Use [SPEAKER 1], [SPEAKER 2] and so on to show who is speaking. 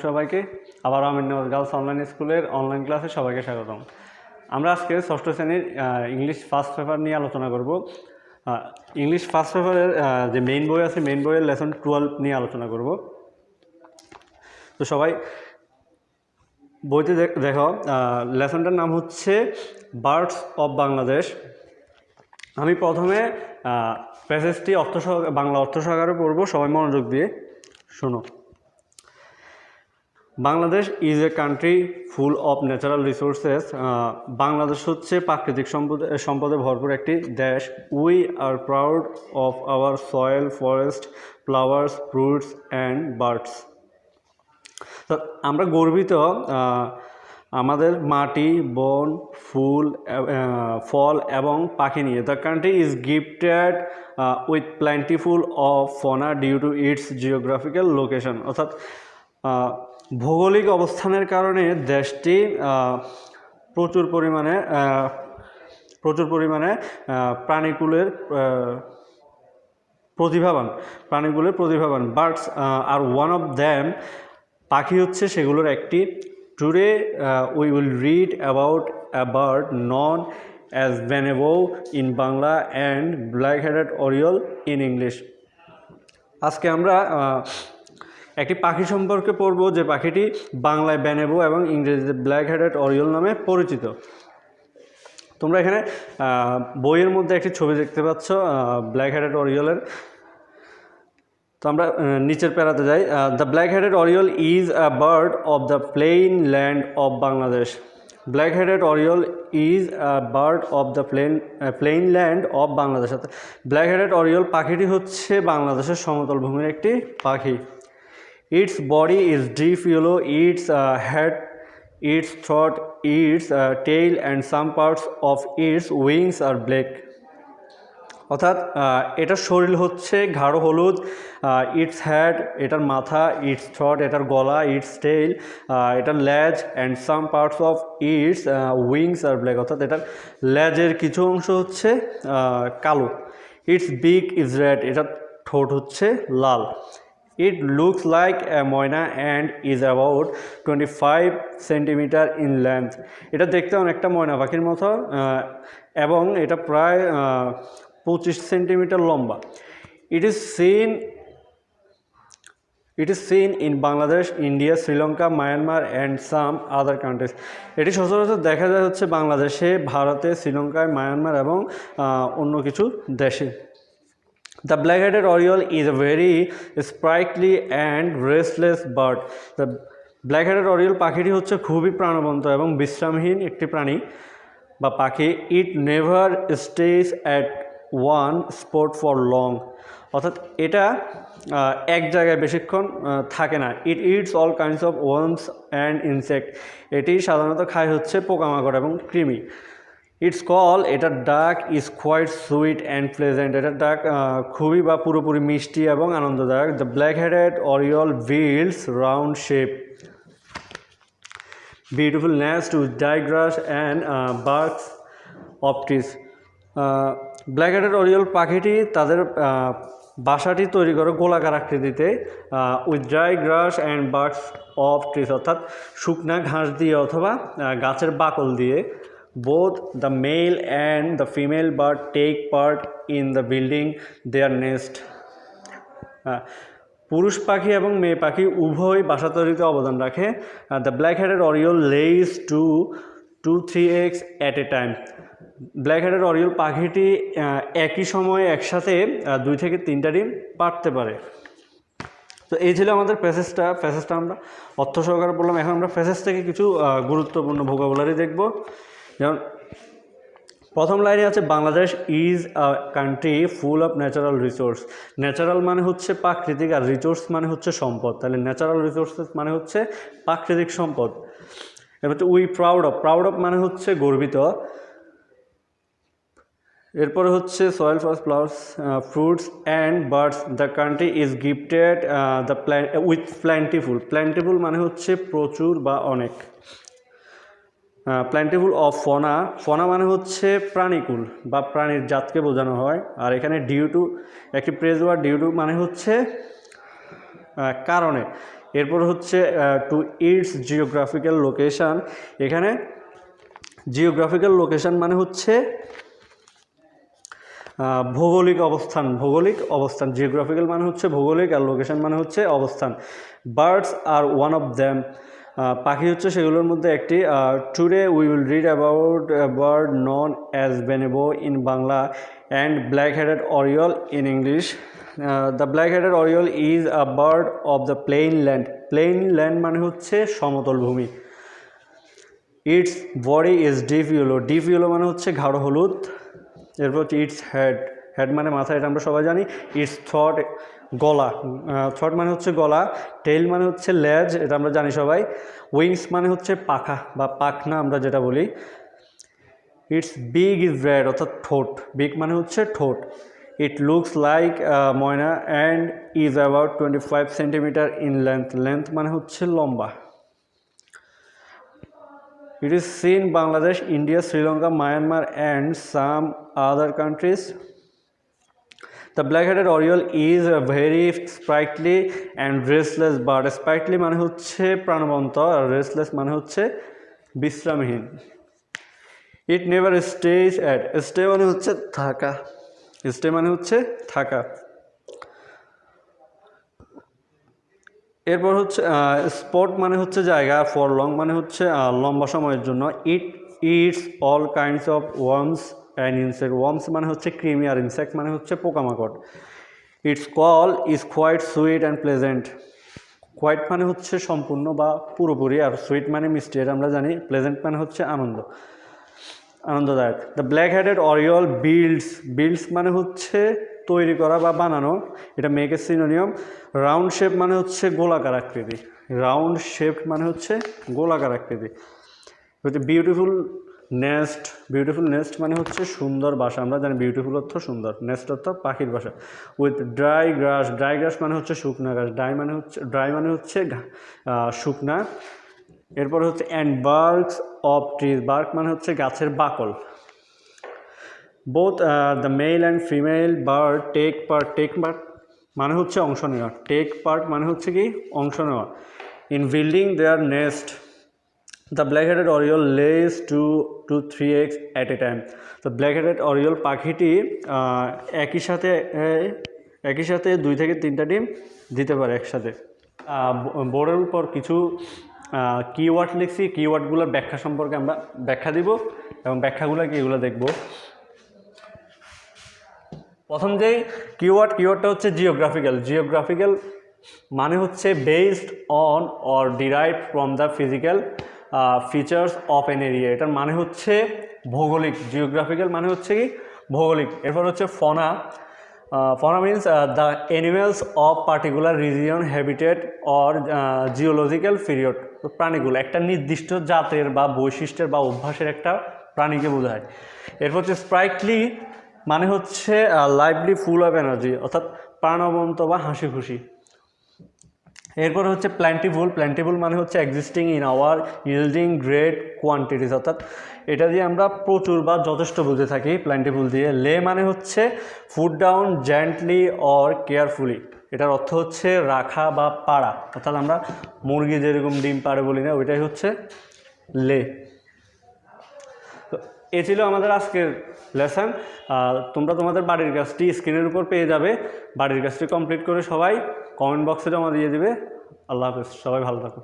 [SPEAKER 1] সবাইকে আবার Aminnagar girls online স্কুলের অনলাইন ক্লাসে সবাইকে স্বাগতম। আমরা আজকে ষষ্ঠ শ্রেণীর ইংলিশ ফার্স্ট পেপার নিয়ে আলোচনা করব। ইংলিশ ফার্স্ট পেপারের যে মেইন বই আছে, মেইন বইয়ের লেসন 12 নিয়ে আলোচনা করব। তো সবাই বইতে দেখো, লেসনটার নাম হচ্ছে বার্ডস অফ বাংলাদেশ। আমি প্রথমে প্যাসেজটি বাংলা অর্থ সহকারে পড়ব, সবাই মনোযোগ দিয়ে শোনো। Bangladesh is a country full of natural resources. Bangladesh হচ্ছে প্রাকৃতিক সম্পদে ভরপুর একটি দেশ। We are proud of our soil, forest, flowers, fruits and birds. তো আমরা গর্বিত আমাদের মাটি, বন, ফুল, ফল এবং পাখি নিয়ে। The country is gifted with plentiful of fauna due to its geographical location. অর্থাৎ ভৌগোলিক অবস্থানের কারণে দেশটি প্রচুর পরিমাণে প্রাণীকুলের প্রতিভাবান। Birds are one of them. পাখি হচ্ছে সেগুলোর একটি। Today we will read about a bird known as Benebou in Bangla and black headed oriole in English. আজকে আমরা একটি পাখি সম্পর্কে পড়ব, যে পাখিটি বাংলায় বেনেবো এবং ইংরেজিতে ব্ল্যাক হেডেড অরিওল নামে পরিচিত। তোমরা এখানে বইয়ের মধ্যে একটি ছবি দেখতে পাচ্ছ ব্ল্যাক হেডেড অরিওলের। তো আমরা নিচের প্যারাতে যাই। The black headed oriole is a bird of the plain land of Bangladesh. Black headed oriole is a bird of the plain land of Bangladesh. Black headed oriole পাখিটি হচ্ছে বাংলাদেশের সমতল ভূমির একটি পাখি। Its body is deep yellow, its head, its throat, its tail and some parts of its wings are black. অর্থাৎ এটার শরীর হচ্ছে গাঢ় হলুদ, ইটস হেড এটার মাথা, ইটস থ্রট এটার গলা, ইটস টেইল এটার লেজ and some parts of its wings are black. অর্থাৎ এটার লেজের কিছু অংশ হচ্ছে কালো। ইটস বিক ইজ রেড এটার ঠোঁট হচ্ছে লাল। It looks like a moina and is about 25 centimeter in length. এটা দেখতে অনেকটা ময়না পাখির মতো এবং এটা প্রায় 25 সেন্টিমিটার লম্বা। It is seen in Bangladesh, India, Sri Lanka, Myanmar and some other countries. এটি সচরাচর দেখা যায় হচ্ছে বাংলাদেশে, ভারতে, শ্রীলঙ্কায়, মায়ানমার এবং অন্য কিছু দেশে। The black-headed oriole is a very sprightly and restless bird. The black-headed oriole পাখিটি হচ্ছে খুবই প্রাণবন্ত এবং বিশ্রামহীন একটি প্রাণী বা পাখি। It never stays at one spot for long. অর্থাৎ এটা এক জায়গায় বেশিক্ষণ থাকে না। It eats all kinds of worms and insects. এটি সাধারণত খায় হচ্ছে পোকামাকড় এবং কৃমি। ইটস কল এটার ডাক is quite sweet and pleasant. এটার ডাক খুবই বা পুরোপুরি মিষ্টি এবং আনন্দদায়ক। The black headed oriole builds round shape beautiful nest with dry grass and barks of trees. Black headed oriole পাখিটি তাদের বাসাটি তৈরি করে গোলাকার আকৃতিতে, with dry grass and barks of trees. অর্থাৎ শুকনা ঘাস দিয়ে অথবা গাছের বাকল দিয়ে। Both the male and the female bird take part in the building their nest. পুরুষ পাখি এবং মেয়ে পাখি উভয় বাসা তৈরিতে অবদান রাখে। The black-headed oriole lays 2 to 3 eggs at a time. black-headed oriole পাখিটি একই সময়ে একসাথে 2 থেকে 3টা ডিম পাড়তে পারে। তো এই ছিল আমাদের প্যাসেজটা আমরা অর্থ সহকারে বললাম। এখন আমরা প্যাসেজ থেকে কিছু গুরুত্বপূর্ণ ভোকাবুলারি দেখব। যেমন প্রথম লাইনে আছে Bangladesh is a country full of natural resource. Natural মানে হচ্ছে প্রাকৃতিক, আর রিসোর্স মানে হচ্ছে সম্পদ। তাহলে ন্যাচারাল রিসোর্সেস মানে হচ্ছে প্রাকৃতিক সম্পদ। এবার হচ্ছে উই প্রাউড অফ মানে হচ্ছে গর্বিত। এরপরে হচ্ছে soil, flowers, fruits and birds. The country is gifted with plentiful মানে হচ্ছে প্রচুর বা অনেক। প্ল্যান্টিফুল অফ ফনা মানে হচ্ছে প্রাণীকুল বা প্রাণীর জাতকে বোঝানো হয়। আর এখানে ডিউ টু একটি প্রেজ ওয়ার্ড, ডিউ টু মানে হচ্ছে কারণে। এরপর হচ্ছে টু ইটস জিওগ্রাফিক্যাল লোকেশান। এখানে জিওগ্রাফিক্যাল লোকেশান মানে হচ্ছে ভৌগোলিক অবস্থান। জিওগ্রাফিক্যাল মানে হচ্ছে ভৌগোলিক, আর লোকেশন মানে হচ্ছে অবস্থান। Birds are one of them, পাখি হচ্ছে সেগুলোর মধ্যে একটি। Today we will read about bird known as Benebou in Bangla and black headed oriole in English. The black headed oriole is a bird of the plain land মানে হচ্ছে সমতল ভূমি। Its body is deep yellow মানে হচ্ছে গাঢ় হলুদ। এরপর হচ্ছে ইটস হেড মানে মাথা, এটা আমরা সবাই জানি। ইটস থট মানে হচ্ছে গলা। টেইল মানে হচ্ছে লেজ, এটা আমরা জানি সবাই। উইংস মানে হচ্ছে পাখা বা পাখনা আমরা যেটা বলি। ইটস বিগ ইজ রেড অর্থাৎ ঠোঁট, বিগ মানে হচ্ছে ঠোঁট। It looks like Moyna and is about 25 centimetre in length মানে হচ্ছে লম্বা। It is seen in Bangladesh, India, Sri Lanka, Myanmar and some other countries. The black-headed oriole is a very sprightly and restless bird. Sprightly মানে হচ্ছে প্রাণবন্ত, আর restless মানে হচ্ছে বিশ্রামহীন। It never stays at. Stay মানে হচ্ছে থাকা। এরপর হচ্ছে স্পট মানে হচ্ছে জায়গা, ফর লং মানে হচ্ছে লম্বা সময়ের জন্য। Eats all kinds of worms and insect. Worms মানে হচ্ছে কৃমি, আর ইনসেক্ট মানে হচ্ছে পোকামাকড়। Its call is quite sweet and pleasant. Quite মানে হচ্ছে সম্পূর্ণ বা পুরোপুরি, আর সুইট মানে মিষ্টি, এটা আমরা জানি। প্লেজেন্ট মানে হচ্ছে আনন্দদায়ক। দ্য ব্ল্যাক হেডেড অরিয়ল বিল্ডস মানে হচ্ছে তৈরি করা বা বানানো, এটা মেক এ সিনোনিয়াম। রাউন্ড শেপ মানে হচ্ছে গোলাকার আকৃতি। বিউটিফুল নেস্ট মানে হচ্ছে সুন্দর বাসা, আমরা জানি বিউটিফুল অর্থ সুন্দর, নেস্ট অর্থ পাখির বাসা। উইথ ড্রাই গ্রাস মানে হচ্ছে শুকনা ঘাস। ড্রাই মানে হচ্ছে শুকনা। এরপর হচ্ছে and barks of trees, bark মানে হচ্ছে গাছের বাকল। Both the male and female bird take part মানে হচ্ছে অংশ নেওয়া। টেক পার্ট মানে হচ্ছে কি অংশ নেওয়া। In building their nest. The black headed oriole lays 2 to 3 eggs at a time. তো ব্ল্যাক হেডেড অরিয়ল পাখিটি একই সাথে 2 থেকে 3টা ডিম দিতে পারে একসাথে। বোর্ডের উপর কিছু কিওয়ার্ড লিখছি, কিওয়ার্ডগুলোর ব্যাখ্যা সম্পর্কে আমরা ব্যাখ্যা দিব এবং ব্যাখ্যাগুলো কি এগুলো দেখব। প্রথম যেই কিওয়ার্ডটা হচ্ছে জিওগ্রাফিক্যাল মানে হচ্ছে based on or derived from the physical features of N area. এটার মানে হচ্ছে ভৌগোলিক। জিওগ্রাফিক্যাল মানে হচ্ছে কি ভৌগোলিক। এরপর হচ্ছে fauna means the animals of particular region, habitat or geological period. প্রাণীগুলো একটা নির্দিষ্ট জাতের বা বৈশিষ্ট্যের বা অভ্যাসের একটা প্রাণীকে বোঝায়। এরপর হচ্ছে স্প্রাইটলি মানে হচ্ছে লাইভলি, ফুল অফ এনার্জি, অর্থাৎ প্রাণবন্ত বা হাসি খুশি। এরপর হচ্ছে প্ল্যান্টিফুল মানে হচ্ছে existing in our yielding great quantities, অর্থাৎ এটা দিয়ে আমরা প্রচুর বা যথেষ্ট বুঝে থাকি প্ল্যান্টিফুল দিয়ে। লে মানে হচ্ছে food down gently or carefully, এটার অর্থ হচ্ছে রাখা বা পাড়া, অর্থাৎ আমরা মুরগি যেরকম ডিম পাড়ে বলি না, ওইটাই হচ্ছে লে। তো এ ছিল আমাদের আজকের লেসন। তোমরা তোমাদের বাড়ির কাজটি স্ক্রিনের উপর পেয়ে যাবে। বাড়ির কাজটি কমপ্লিট করে সবাই কমেন্ট বক্সে জমা দিয়ে দিবে। আল্লাহ হাফেজ, সবাই ভালো থাকো।